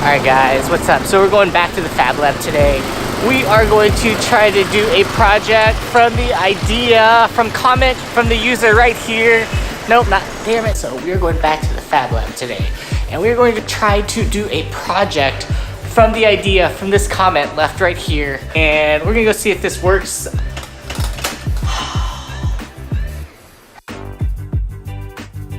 Alright guys, what's up? So we're going back to the Fab Lab today. We are going to try to do a project from the idea, from comment from the user right here. Nope, not, damn it. So we are going back to the Fab Lab today. And we're going to try to do a project from the idea, from this comment left right here. And we're gonna go see if this works.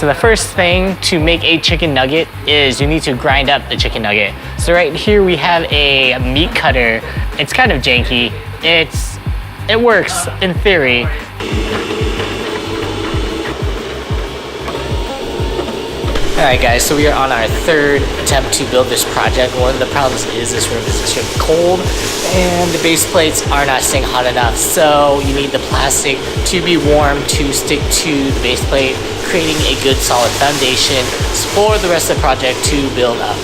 So the first thing to make a chicken nugget is you need to grind up the chicken nugget. So right here we have a meat cutter. It's kind of janky. It works in theory. Alright guys, so we are on our third attempt to build this project. One of the problems is this room is extremely cold and the base plates are not staying hot enough. So you need the plastic to be warm to stick to the base plate, creating a good solid foundation for the rest of the project to build up.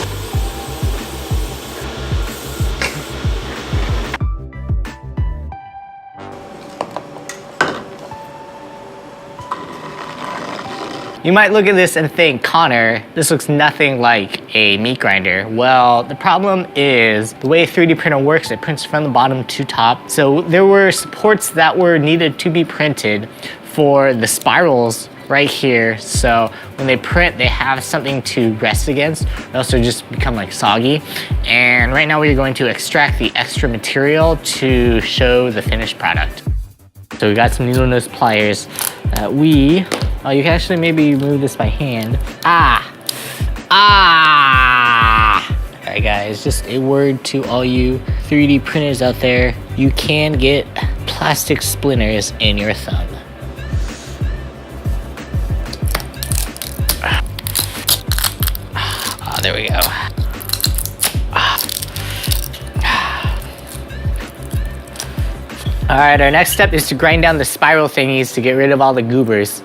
You might look at this and think, Connor, this looks nothing like a meat grinder. Well, the problem is the way a 3D printer works, it prints from the bottom to top. So there were supports that were needed to be printed for the spirals right here. So when they print, they have something to rest against, or else they'll just become like soggy. And right now we're going to extract the extra material to show the finished product. So we got some needle nose pliers that oh, you can actually maybe remove this by hand. Alright guys, just a word to all you 3D printers out there. You can get plastic splinters in your thumb. Oh, there we go. Alright, our next step is to grind down the spiral thingies to get rid of all the goobers.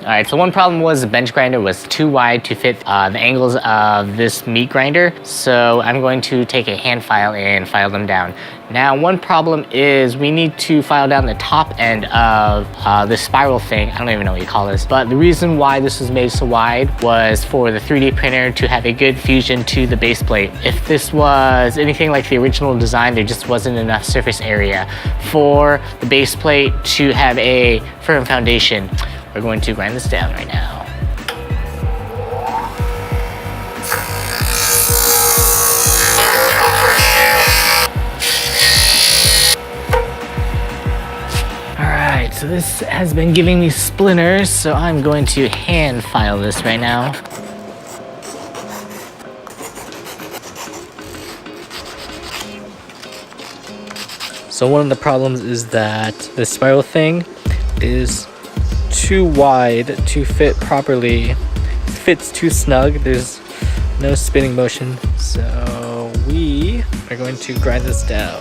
Alright, so one problem was the bench grinder was too wide to fit the angles of this meat grinder. So I'm going to take a hand file and file them down. Now, one problem is we need to file down the top end of this spiral thing. I don't even know what you call this. But the reason why this was made so wide was for the 3D printer to have a good fusion to the base plate. If this was anything like the original design, there just wasn't enough surface area for the base plate to have a firm foundation. We're going to grind this down right now. Alright, so this has been giving me splinters, so I'm going to hand file this right now. So one of the problems is that the spiral thing is too wide to fit properly. It fits too snug. There's no spinning motion. So we are going to grind this down.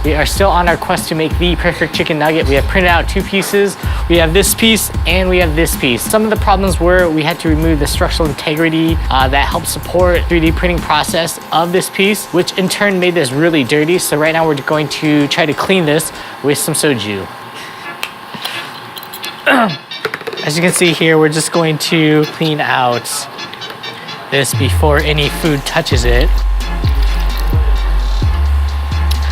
We are still on our quest to make the perfect chicken nugget. We have printed out two pieces. We have this piece and we have this piece. Some of the problems were we had to remove the structural integrity that helps support 3D printing process of this piece, which in turn made this really dirty. So right now we're going to try to clean this with some soju. As you can see here, we're just going to clean out this before any food touches it.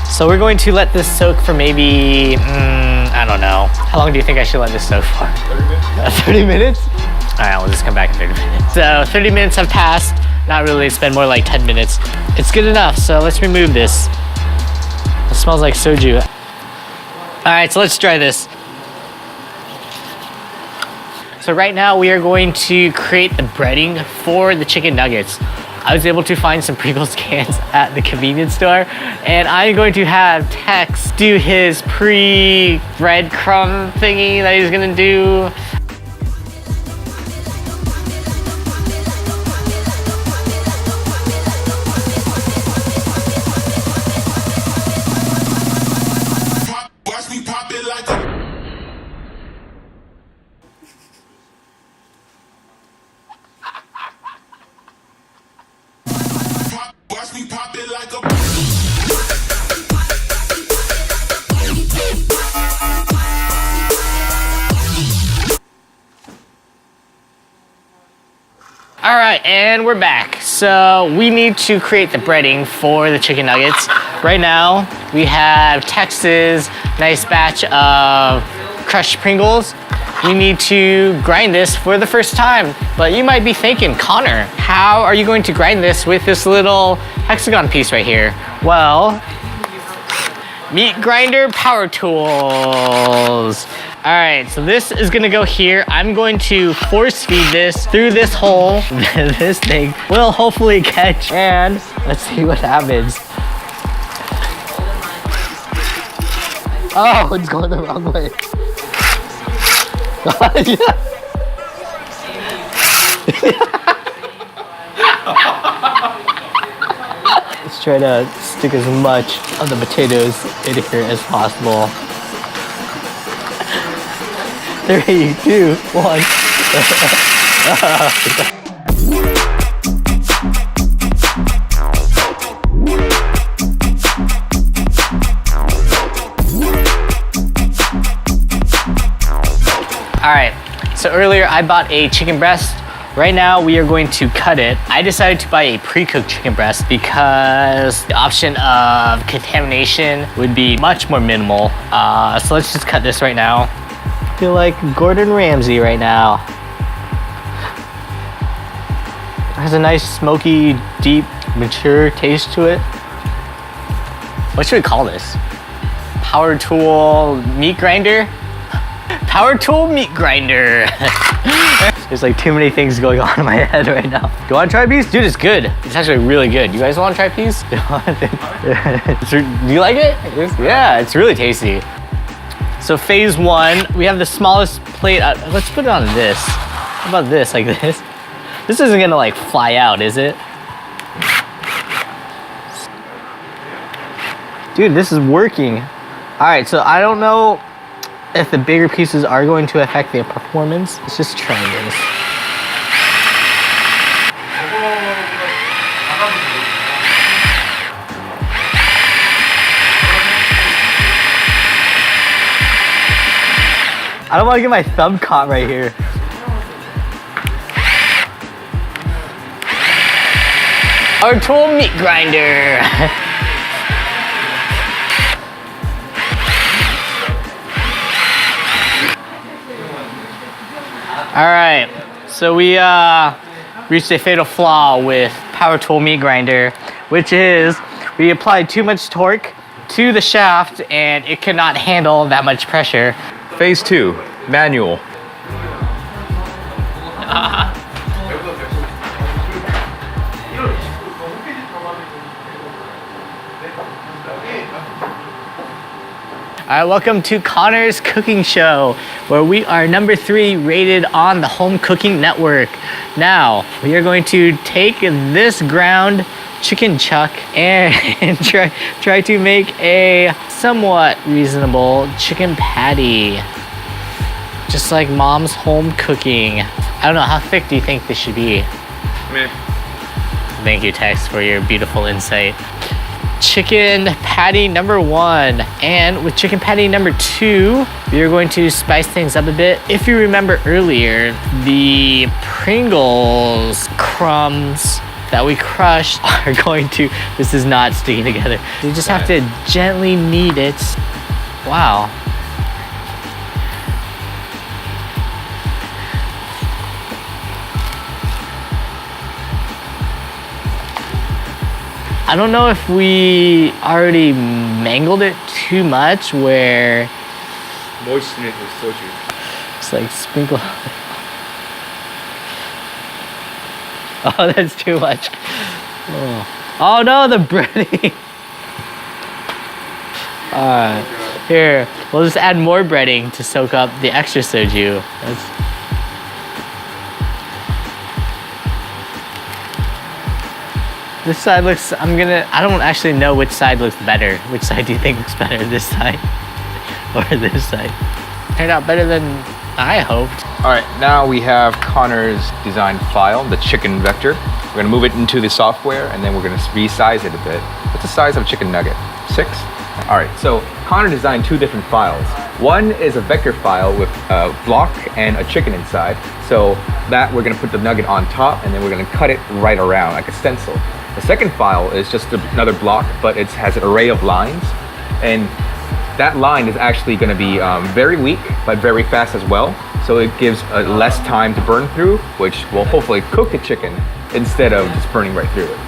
So we're going to let this soak for maybe, I don't know. How long do you think I should let this soak for? 30 minutes? 30 minutes? All right, we'll just come back in 30 minutes. So 30 minutes have passed. Not really, it's been more like 10 minutes. It's good enough, so let's remove this. It smells like soju. All right, so let's try this. So right now we are going to create the breading for the chicken nuggets. I was able to find some Pringles cans at the convenience store, and I'm going to have Tex do his pre-breadcrumb thingy that he's gonna do. Watch me pop it like a Watch me pop it like a right, and we're back. So we need to create the breading for the chicken nuggets. Right now, we have Tex's nice batch of crushed Pringles. We need to grind this for the first time. But you might be thinking, Connor, how are you going to grind this with this little hexagon piece right here? Well, meat grinder power tools. All right, so this is gonna go here. I'm going to force feed this through this hole. This thing will hopefully catch, and let's see what happens. Oh, it's going the wrong way. Let's try to stick as much of the potatoes in here as possible. 3, 2, 1. All right, so earlier I bought a chicken breast. Right now we are going to cut it. I decided to buy a pre-cooked chicken breast because the option of contamination would be much more minimal. So let's just cut this right now. I feel like Gordon Ramsay right now. It has a nice smoky, deep, mature taste to it. What should we call this? Power tool meat grinder? Power tool meat grinder. There's like too many things going on in my head right now. Do you want to try a piece? Dude, it's good. It's actually really good. You guys want to try a piece? Do you like it? Yeah, it's really tasty. So phase 1, we have the smallest plate. Let's put it on this. How about this, like this? This isn't gonna like fly out, is it? Dude, this is working. All right, so I don't know if the bigger pieces are going to affect the performance. Let's just try this. I don't want to get my thumb caught right here. Our tool meat grinder. All right, so we reached a fatal flaw with power tool meat grinder, which is we applied too much torque to the shaft and it could not handle that much pressure. Phase 2, manual. All right, welcome to Connor's Cooking Show, where we are number 3 rated on the Home Cooking Network. Now, we are going to take this ground chicken chuck and try to make a somewhat reasonable chicken patty. Just like mom's home cooking. I don't know, how thick do you think this should be? Meh. Thank you, Tex, for your beautiful insight. Chicken patty number 1. And with chicken patty number 2, we are going to spice things up a bit. If you remember earlier, the Pringles crumbs that we crushed are going to, this is not sticking together. You just have to gently knead it. Wow. I don't know if we already mangled it too much where Moisten it with soju. it's like sprinkle. Oh, that's too much. Oh no, the breading. Here, we'll just add more breading to soak up the extra soju. This side looks, I don't actually know which side looks better. Which side do you think looks better, this side or this side? Turned out better than I hoped. All right, now we have Connor's design file, the chicken vector. We're gonna move it into the software and then we're gonna resize it a bit. What's the size of a chicken nugget? 6? All right, so Connor designed 2 different files. One is a vector file with a block and a chicken inside. So that we're gonna put the nugget on top and then we're gonna cut it right around like a stencil. The second file is just another block, but it has an array of lines. And that line is actually gonna be very weak, but very fast as well. So it gives less time to burn through, which will hopefully cook the chicken instead of just burning right through it.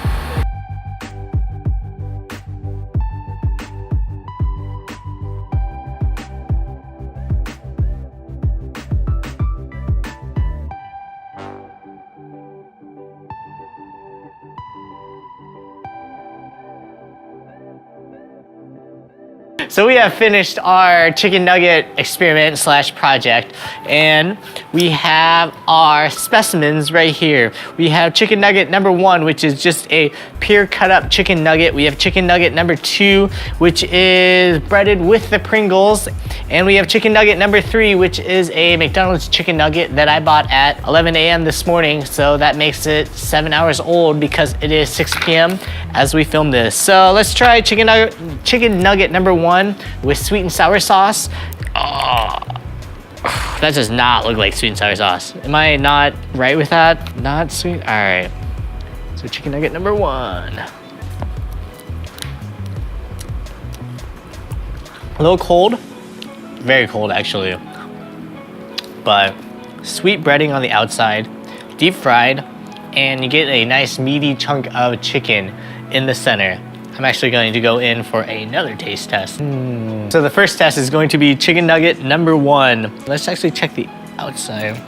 So we have finished our chicken nugget experiment slash project, and we have our specimens right here. We have chicken nugget number 1, which is just a pure cut up chicken nugget. We have chicken nugget number 2, which is breaded with the Pringles. And we have chicken nugget number 3, which is a McDonald's chicken nugget that I bought at 11 a.m. this morning. So that makes it 7 hours old because it is 6 p.m. as we film this. So let's try chicken nugget number 1 with sweet and sour sauce. Oh, that does not look like sweet and sour sauce. Am I not right with that? Not sweet? All right. So chicken nugget number 1. A little cold. Very cold actually. But sweet breading on the outside, deep fried, and you get a nice meaty chunk of chicken in the center. I'm actually going to go in for another taste test. So the first test is going to be chicken nugget number 1. Let's actually check the outside.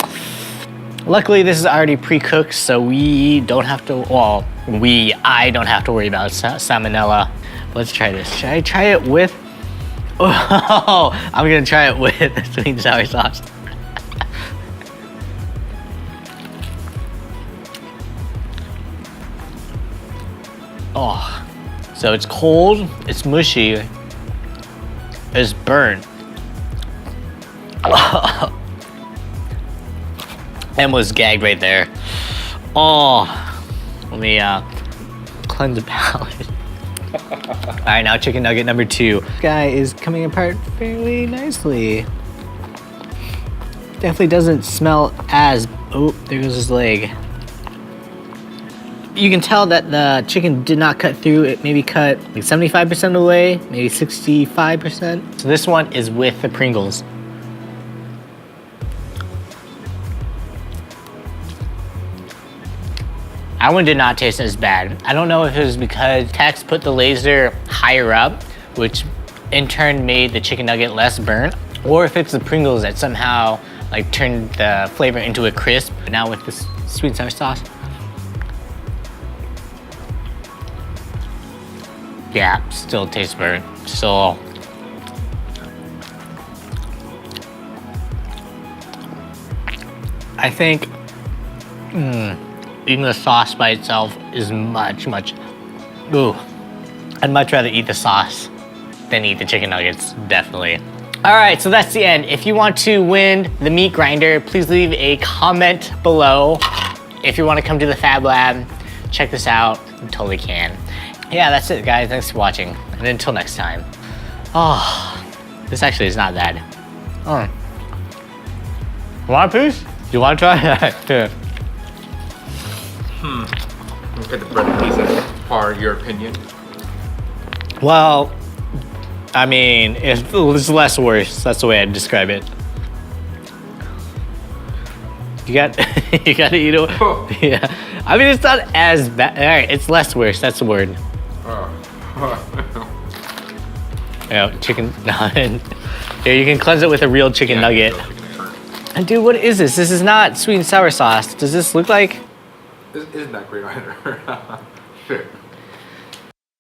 Luckily, this is already pre-cooked, so we don't have to, well, I don't have to worry about salmonella. Let's try this. Should I try it with, oh, I'm gonna try it with sweet and sour sauce. Oh. So it's cold, it's mushy, it's burnt. And was gagged right there. Oh, let me cleanse the palate. All right, now chicken nugget number 2. This guy is coming apart fairly nicely. Definitely doesn't smell as, oh, there goes his leg. You can tell that the chicken did not cut through. It maybe cut like 75% of the way, maybe 65%. So this one is with the Pringles. That one did not taste as bad. I don't know if it was because Tex put the laser higher up, which in turn made the chicken nugget less burnt, or if it's the Pringles that somehow like turned the flavor into a crisp. But now with this sweet and sour sauce, yeah, still tastes burnt. So I think even the sauce by itself is much, ooh. I'd much rather eat the sauce than eat the chicken nuggets, definitely. All right, so that's the end. If you want to win the meat grinder, please leave a comment below. If you want to come to the Fab Lab, check this out, you totally can. Yeah, that's it, guys. Thanks for watching. And until next time. Oh, this actually is not bad. Oh. Want a piece? You want to try that? Yeah. Look at the bread pieces. Are your opinion? Well, I mean, it's less worse. That's the way I'd describe it. You got to eat it. Oh. Yeah. I mean, it's not as bad. All right, it's less worse. That's the word. Yeah, chicken. Here, you can cleanse it with a real chicken nugget. And dude, what is this? This is not sweet and sour sauce. Does this look like? This isn't that great either. Shit.